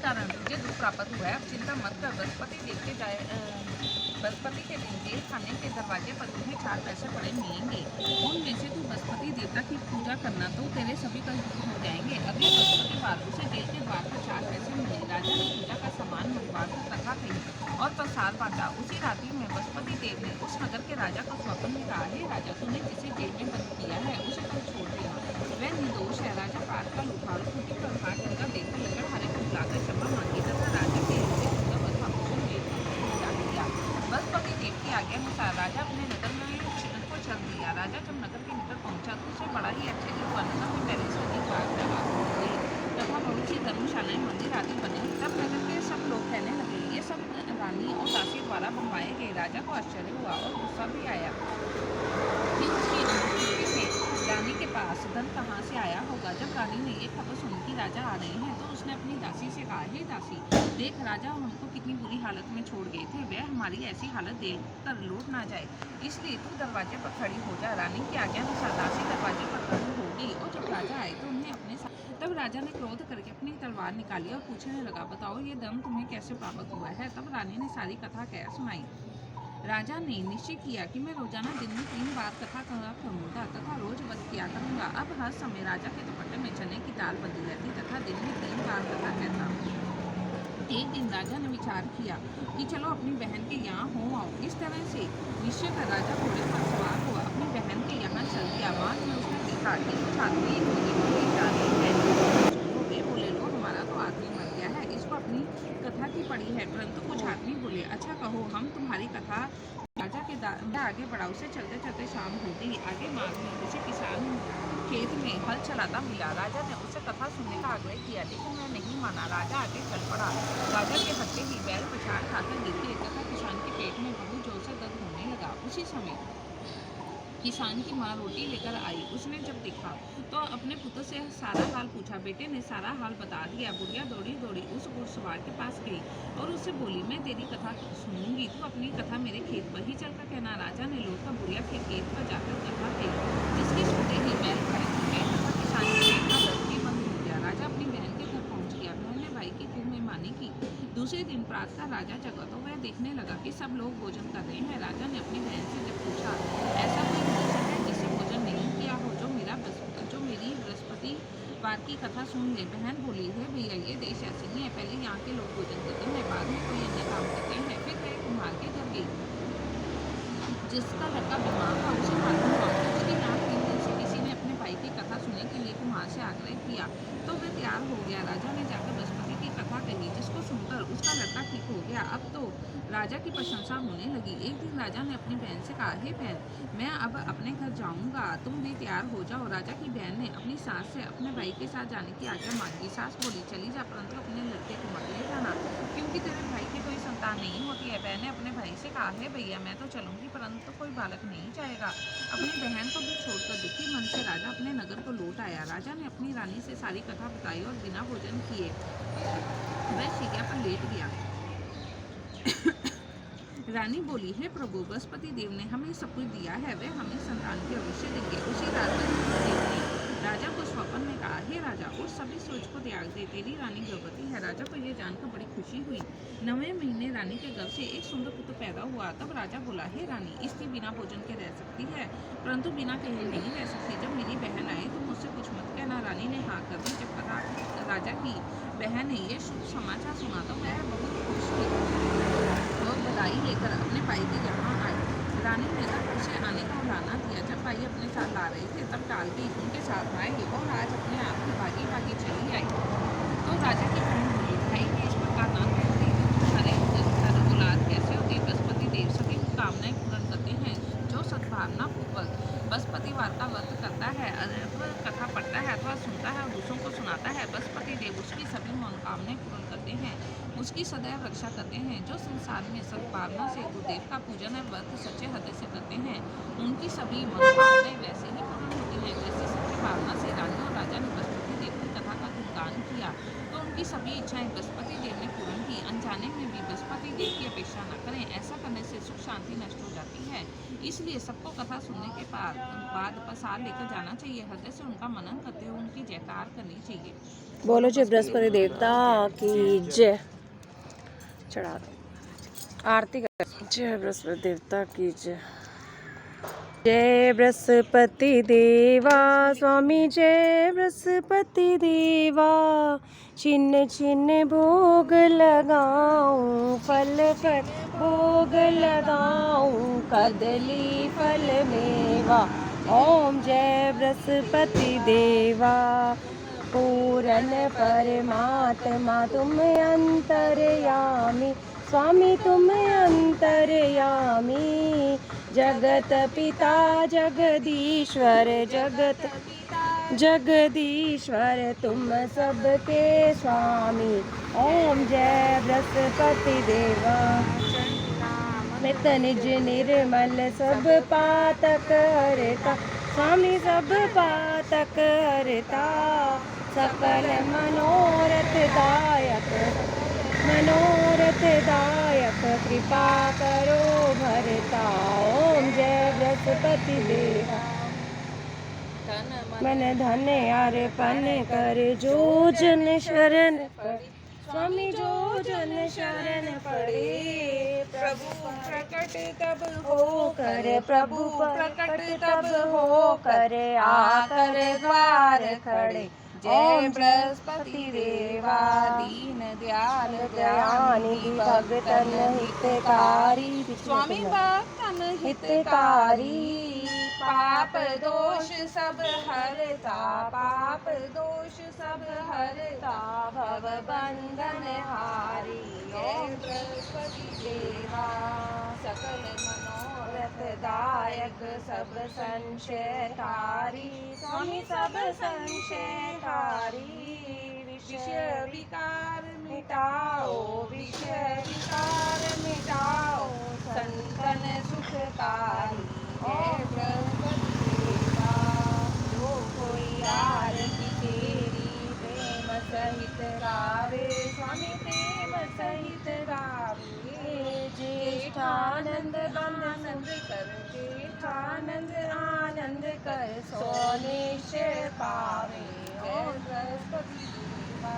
कारण तुझे दुख प्राप्त हुआ है। अब चिंता मत कर, बृहस्पति के दिन जेल खाने के दरवाजे पर तुम्हें 4 पैसे पड़े मिलेंगे। उनमें से तू बृहस्पति देवता की पूजा करना तो तेरे सभी कष्ट दूर हो जाएंगे। अगले बृहस्पतिवार उसे जेल के द्वार पर 4 पैसे मिले। राजा ने पूजा का सामान मंगवा कर कथा कही और प्रसाद बांटा। उसी रात्रि में बृहस्पति देव ने उस नगर के राजा को स्वप्न में कहा, हे राजा, तूने जिसे जेल में बंद किया है उसे कल छोड़ देना, वह निर्दोष है। राजा प्रातःकाल उठा और खूंटी पर हाथ लगा देकर लकड़हारे को बुलाकर क्षमा मांगी तथा राजा के बृहस्पति देव की आज्ञा अनुसार राजा अपने नगर में को चल दिया। राजा जब नगर के निकट पहुंचा तो उसे बड़ा ही आश्चर्य हुआ। नगर में पहले से अधिक बाग तथा बहुत सी धर्मशालाएं, मंदिर आदि बने। तब नगर के सब लोग कहने लगे, ये सब रानी और दासी द्वारा बनवाए गए। राजा को आश्चर्य हुआ और गुस्सा भी आया कि उसकी अनुमति से रानी के पास धन कहाँ से आया होगा। जब रानी ने ये खबर सुनी कि राजा आ रहे हैं तो उसने अपनी दासी से कहा, हे दासी, देख, राजा हमको कितनी बुरी हालत में छोड़ गए थे, वह हमारी ऐसी हालत देख कर लौट ना जाए, इसलिए तू दरवाजे पर खड़ी हो जा। रानी की आज्ञा अनुसार दासी दरवाजे पर खड़ी होगी और जब राजा आए तो उन्हें अपने साथ। तब राजा ने क्रोध करके अपनी तलवार निकाली और पूछने लगा, बताओ ये धन तुम्हें कैसे प्राप्त हुआ है। तब रानी ने सारी कथा कह सुनाई। राजा ने निश्चय किया कि मैं रोजाना दिन में 3 बार कथा करूंगा तथा रोज वध किया करूंगा। अब हर समय राजा के दुपट्टे में चने की दाल बंधी रहती तथा दिन में 3 बार कथा कहता। एक दिन राजा ने विचार किया कि चलो अपनी बहन के यहाँ हो आओ। इस तरह से निश्चय कर राजा घोड़े पर सवार हुआ अपनी बहन के यहाँ चल दिया। बाद में उसने देखा कि कुछ आदमी जा रहे हैं। बोले, लो, हमारा तो आदमी मर गया है, इसको अपनी कथा की पड़ी है। परंतु कुछ आदमी बोले, अच्छा कहो, हम तुम्हारी कथा। राजा के आगे बढ़ा। उसे चलते चलते शाम हो गई। आगे मार्ग में उसे किसान खेत में हल चलाता मिला। राजा ने उसे कथा सुनने का आग्रह किया, लेकिन वह नहीं माना। राजा आगे चल पड़ा। राजा के हत्थे ही बैल पछाड़ खाकर गिर गए तथा किसान के पेट में बहुत जोर से दर्द होने लगा। उसी समय किसान की माँ रोटी लेकर आई। उसने जब देखा तो अपने पुत्र से सारा हाल पूछा। बेटे ने सारा हाल बता दिया। बुढ़िया दौड़ी दौड़ी उस घुड़सवार के पास गई और उससे बोली, मैं तेरी कथा सुनूंगी, तू अपनी कथा मेरे खेत पर ही चलकर कहना। राजा ने लौटकर बुढ़िया के खेत पर जाकर कथा कही, जिसकी सुनते ही बैल खड़े हो गए तथा किसान के पेट का दर्द भी बंद हो गया। राजा अपनी बहन के घर पहुंच गया। बहन ने भाई की खूब मेहमानी की। दूसरे दिन प्रातः राजा जगा तो वह देखने लगा कि सब लोग भोजन कर रहे हैं। राजा ने अपनी बहन से जब पूछा, ऐसा कोई भोजन है जिसे भोजन नहीं किया हो, जो मेरी बृहस्पतिवार की कथा सुन ले। बहन बोली, है भैया, ये देश ऐसे ही है, पहले यहाँ के लोग भोजन करते हैं, बाद में कोई अन्य काम करते हैं। फिर वह कुम्हार के घर गई। जिसका लड़का बीमार था उसे मालूम हुआ कि उसकी यहाँ 3 दिन से किसी ने अपने भाई की कथा सुनने के लिए कुम्हार से आग्रह किया तो वह तैयार हो गया। राजा ने जाकर बृहस्पति की कथा कही, जिसको सुनकर उसका लड़का ठीक हो गया। अब तो राजा की प्रशंसा होने लगी। एक दिन राजा ने अपनी बहन से कहा, हे बहन, मैं अब अपने घर जाऊंगा, तुम भी तैयार हो जाओ। राजा की बहन ने अपनी सास से अपने भाई के साथ जाने की आज्ञा मांगी। सास बोली, चली जा, परंतु अपने लड़के को मत ले जाना, क्योंकि तेरे भाई की कोई संतान नहीं होती है। बहन ने अपने भाई से कहा, है भैया, मैं तो चलूंगी, परंतु कोई बालक नहीं जाएगा। अपनी बहन को भी छोड़कर दुखी मन से राजा अपने नगर को लौट आया। राजा ने अपनी रानी से सारी कथा बताई और बिना भोजन किए वह शैया पर लेट गया। रानी बोली, हे प्रभु, बृहस्पति देव ने हमें सब कुछ दिया है, वे हमें संतान के अवश्य देंगे। उसी रात बृहस्पति देव ने राजा को स्वप्न में कहा, हे राजा, उस सभी सोच को त्याग दे, तेरी रानी गर्भवती है। राजा को यह जानकर बड़ी खुशी हुई। 9वें महीने रानी के गर्भ से एक सुंदर पुत्र पैदा हुआ। तब राजा बोला, हे रानी, स्त्री बिना भोजन के रह सकती है, परंतु बिना कहे नहीं रह सकती। जब मेरी बहन आए तो मुझसे कुछ मत कहना। रानी ने हाँ कर दी। जब राजा की बहन ने ये शुभ समाचार सुना तो वह बहुत खुश हुई और बधाई लेकर अपने भाई के यहाँ आई। रानी ने तब उसे आने का उलाना दिया। जब भाई अपने साथ ला रहे थे तब टाल गई, उनके साथ आए और आज अपने आप में भागी भागी चली आई। तो राजा की बहन बोली, भाई ने इस प्रकार ना कहते, तुम्हारे औलाद कैसे होती। बृहस्पति देव सभी कामनाएं पूर्ण करते हैं। जो सद्भावना पूर्वक बृहस्पतिवार का व्रत करता है, कथा पढ़ता है अथवा सुनता है और दूसरों को सुनाता है, बृहस्पति देव उसकी सभी मनोकामनाएं पूर्ण करते हैं, उसकी सदैव रक्षा करते हैं। जो संसार में सद्भावना से गुरुदेव का पूजन और व्रत सच्चे हृदय से करते हैं, उनकी सभी मनोकामनाएं वैसे ही पूर्ण होती हैं जैसे सच्ची भावना से रानी और राजा ने बृहस्पति देव की कथा का गुणगान किया तो उनकी सभी इच्छाएं बृहस्पति देव ने पूर्ण कि अनजाने में भी बृहस्पति देव की अपेक्षा न करें। ऐसा करने से सुख शांति नष्ट हो जाती है। इसलिए सबको कथा सुनने के बाद प्रसाद लेकर जाना चाहिए। हृदय से उनका मनन करते हुए उनकी जयकार करनी चाहिए। बोलो जय बृहस्पति देवता की जय। चढ़ा दो आरती कर। जय बृहस्पति देवता की जय। जय बृहस्पति देवा स्वामी जय बृहस्पति देवा। छिन्न छिन्न भोग लगाऊं फल पर भोग लगाऊं कदली फल मेवा। ओम जय बृहस्पति देवा। पूर्ण परमात्मा तुम अंतर्यामी स्वामी तुम अंतर्यामी। जगत पिता जगदीश्वर जगदीश्वर तुम सबके स्वामी। ओम जय बृहस्पति देवा। नित निज निर्मल सब पातक हरता स्वामी सब पातक हरता। सकल मनोरथ दायक कृपा करो भरता। ओम जय बृहस्पति देवा। मन धन अर्पण कर जो जन शरण पड़े स्वामी जो जन शरण पड़े। प्रभु प्रकट तब हो कर प्रभु प्रकट तब हो कर आकर द्वार खड़े। जय बृहस्पति देवा। दीन दयाल दयानिधि भगतन हितकारी स्वामी भक्तन हितकारी। पाप दोष सब हरता पाप दोष सब हरता भव बंधन हारी। ओम बृहस्पति देवा। सकल मनोरथ दायक सब संशय तारी स्वामी सब संशय तारी। विषय विकार मिटाओ विषय विकार मिटाओ संतन सुखकारी। जय बृहस्पति देवा। जो कोई आरती तेरी प्रेम सहित गावे स्वामी प्रेम सहित गावे। ज्येष्ठानंद आनंद कर ज्येष्ठानंद आनंद कर सोनिश्चय पावे। जय बृहस्पति देवा।